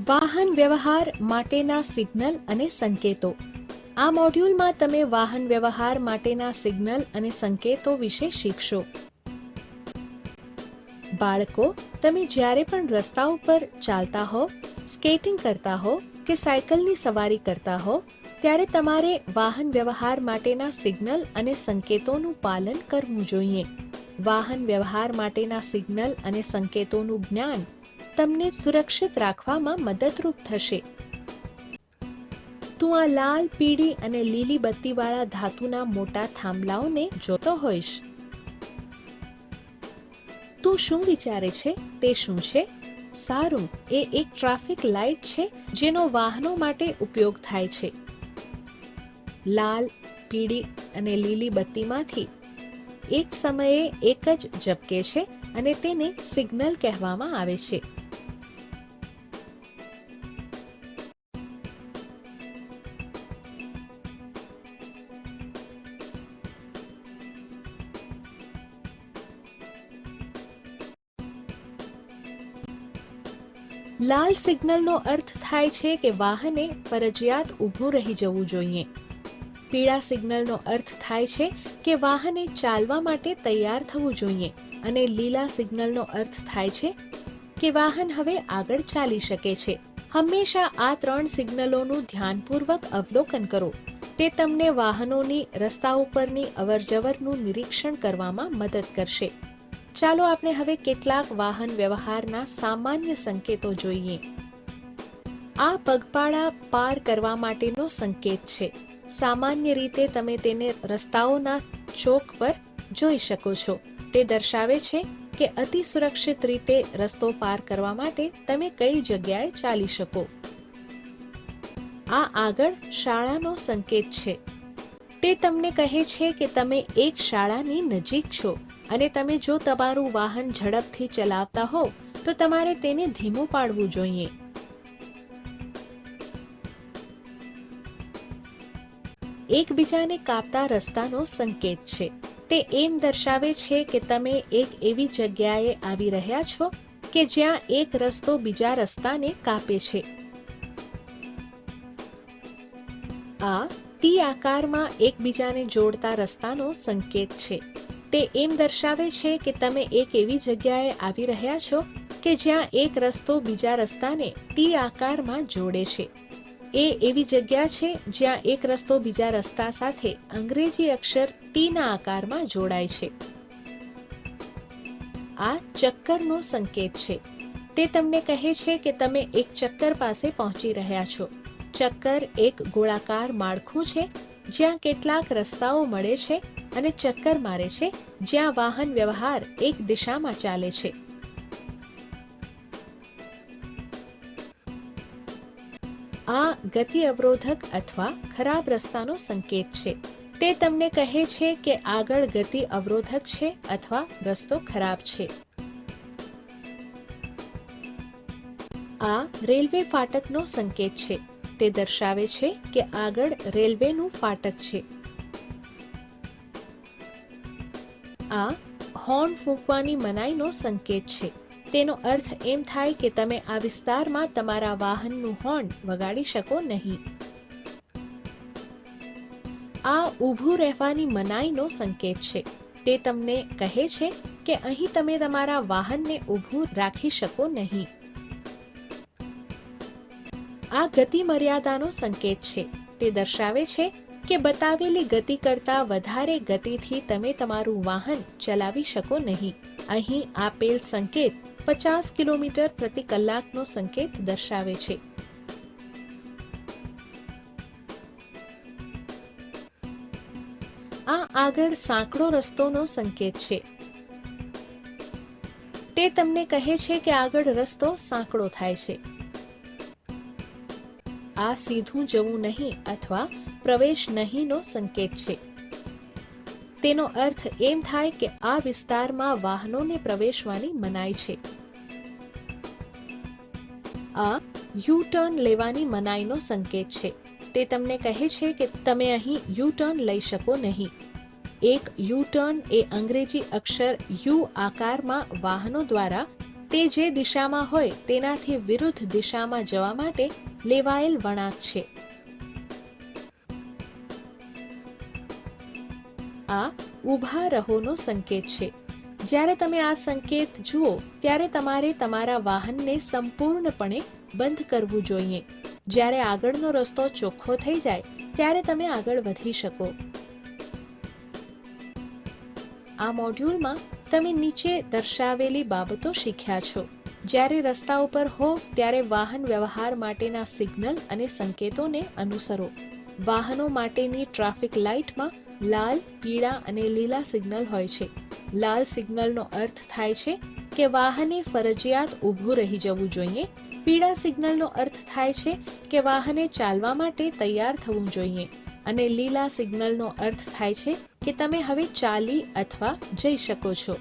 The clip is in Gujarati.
વાહન વ્યવહાર માટેના સિગ્નલ અને સંકેતો. આ મોડ્યુલમાં તમે વાહન વ્યવહાર માટેના સિગ્નલ અને સંકેતો વિશે શીખશો. બાળકો, તમે જ્યારે પણ રસ્તા ઉપર ચાલતા હો, સ્કેટિંગ કરતા હો કે સાયકલની સવારી કરતા હો, ત્યારે તમારે વાહન વ્યવહાર માટેના સિગ્નલ અને સંકેતોનું પાલન કરવું જોઈએ. વાહન વ્યવહાર માટેના સિગ્નલ અને સંકેતોનું જ્ઞાન તમને સુરક્ષિત રાખવામાં મદદરૂપ થશે. તું આ લાલ, પીળી અને લીલી બત્તીવાળા ધાતુના મોટા થાંભલાઓને જોતો હોઈશ. તું શું વિચારે છે તે શું છે? સારું, એ એક ટ્રાફિક લાઇટ છે જેનો વાહનો માટે ઉપયોગ થાય છે. લાલ, પીળી અને લીલી બત્તીમાંથી એક સમયે એક જ ઝબકે છે અને તેને સિગ્નલ કહેવામાં આવે છે. લાલ સિગ્નલનો અર્થ થાય છે કે વાહને ફરજિયાત ઊભું રહી જવું જોઈએ. પીળા સિગ્નલનો અર્થ થાય છે કે વાહને ચાલવા માટે તૈયાર થવું જોઈએ અને લીલા સિગ્નલનો અર્થ થાય છે કે વાહન હવે આગળ ચાલી શકે છે. હંમેશા આ ત્રણ સિગ્નલોનું ધ્યાનપૂર્વક અવલોકન કરો. તે તમને વાહનોની રસ્તા ઉપરની અવરજવરનું નિરીક્ષણ કરવામાં મદદ કરશે. ચાલો આપણે હવે કેટલાક વાહન વ્યવહારના સામાન્ય સંકેતો જોઈએ. આ પગપાળા પાર કરવા માટેનો સંકેત છે. સામાન્ય રીતે તમે તેને રસ્તાઓના ચોક પર જોઈ શકો છો. તે દર્શાવે છે કે અતિ સુરક્ષિત રીતે રસ્તો પાર કરવા માટે તમે કઈ જગ્યાએ ચાલી શકો. આ આગળ શાળાનો સંકેત છે. તે તમને કહે છે કે તમે એક શાળાની નજીક છો અને તમે જો તમારું વાહન ઝડપથી ચલાવતા હો તો તમારે તેને ધીમું પાડવું જોઈએ. એકબીજાને કાપતા રસ્તાનો સંકેત છે. તે એમ દર્શાવે છે કે તમે એક એવી જગ્યાએ આવી રહ્યા છો કે જ્યાં એક રસ્તો બીજા રસ્તાને કાપે છે. આ ટી આકારમાં એકબીજાને જોડતા રસ્તાનો સંકેત છે. તે એમ દર્શાવે છે કે તમે એક એવી જગ્યાએ આવી રહ્યા છો કે જ્યાં એક રસ્તો બીજા રસ્તાને ટી આકારમાં જોડે છે. એ એવી જગ્યા છે જ્યાં એક રસ્તો બીજા રસ્તા સાથે અંગ્રેજી અક્ષર ટીના આકારમાં જોડાય છે. આ ચક્કરનો સંકેત છે. તે તમને કહે છે કે તમે એક ચક્કર પાસે પહોંચી રહ્યા છો. ચક્કર એક ગોળાકાર માળખું છે જ્યાં કેટલાક રસ્તાઓ મળે છે અને ચક્કર મારે છે જ્યાં વાહન વ્યવહાર એક દિશામાં ચાલે છે. આ ગતિ અવરોધક અથવા ખરાબ રસ્તાનો સંકેત છે. તે તમને કહે છે કે આગળ ગતિ અવરોધક છે અથવા રસ્તો ખરાબ છે. આ રેલવે ફાટકનો સંકેત છે. તે દર્શાવે છે કે આગળ રેલવેનું ફાટક છે. આ હોર્ન ફૂંકવાની મનાઈનો સંકેત છે. તેનો અર્થ એમ થાય કે તમે આ વિસ્તારમાં તમારા વાહનનું હોર્ન વગાડી શકો નહીં. આ ઊભું રહેવાની મનાઈનો સંકેત છે. તે તમને કહે છે કે અહીં તમે તમારા વાહનને ઊભું રાખી શકો નહીં. આ ગતિ મર્યાદાનો સંકેત છે. તે દર્શાવે છે કે બતાવેલી ગતિ કરતાં વધારે ગતિથી તમે તમારું વાહન ચલાવી શકો નહીં. અહીં આપેલ સંકેત 50 કિલોમીટર પ્રતિ કલાકનો સંકેત દર્શાવે છે. આ આગળ સાંકડો રસ્તોનો સંકેત છે. તે તમને કહે છે કે આગળ રસ્તો સાંકડો થાય છે. આ સીધું જવું નહીં અથવા પ્રવેશ નહીંનો સંકેત છે. તેનો અર્થ એમ થાય કે આ વિસ્તારમાં વાહનોને પ્રવેશવાની મનાઈ છે. આ યુ ટર્ન લેવાની મનાઈનો સંકેત છે. તે તમને કહે છે કે તમે અહીં યુ ટર્ન લઈ શકો નહીં. એક યુ ટર્ન એ અંગ્રેજી અક્ષર યુ આકારમાં વાહનો દ્વારા તે જે દિશામાં હોય તેનાથી વિરુદ્ધ દિશામાં જવા માટે લેવાયેલ વળાંક છે. આ ઊભા રહોનો સંકેત છે. જ્યારે તમે આ સંકેત જુઓ ત્યારે તમારે તમારા વાહનને સંપૂર્ણપણે બંધ કરવું જોઈએ. જ્યારે આગળનો રસ્તો ચોખ્ખો થઈ જાય ત્યારે તમે આગળ વધી શકો. આ મોડ્યુલમાં તમે નીચે દર્શાવેલી બાબતો શીખ્યા છો. જ્યારે રસ્તા ઉપર હો ત્યારે વાહન વ્યવહાર માટેના સિગ્નલ અને સંકેતોને અનુસરો. વાહનો માટેની ટ્રાફિક લાઇટમાં લાલ, પીળા અને લીલા સિગ્નલ હોય છે. લાલ સિગ્નલનો અર્થ થાય છે કે વાહને ફરજિયાત ઊભું રહી જવું જોઈએ. પીળા સિગ્નલનો અર્થ થાય છે કે વાહને ચાલવા માટે તૈયાર થવું જોઈએ અને લીલા સિગ્નલનો અર્થ થાય છે કે તમે હવે ચાલી અથવા જઈ શકો છો.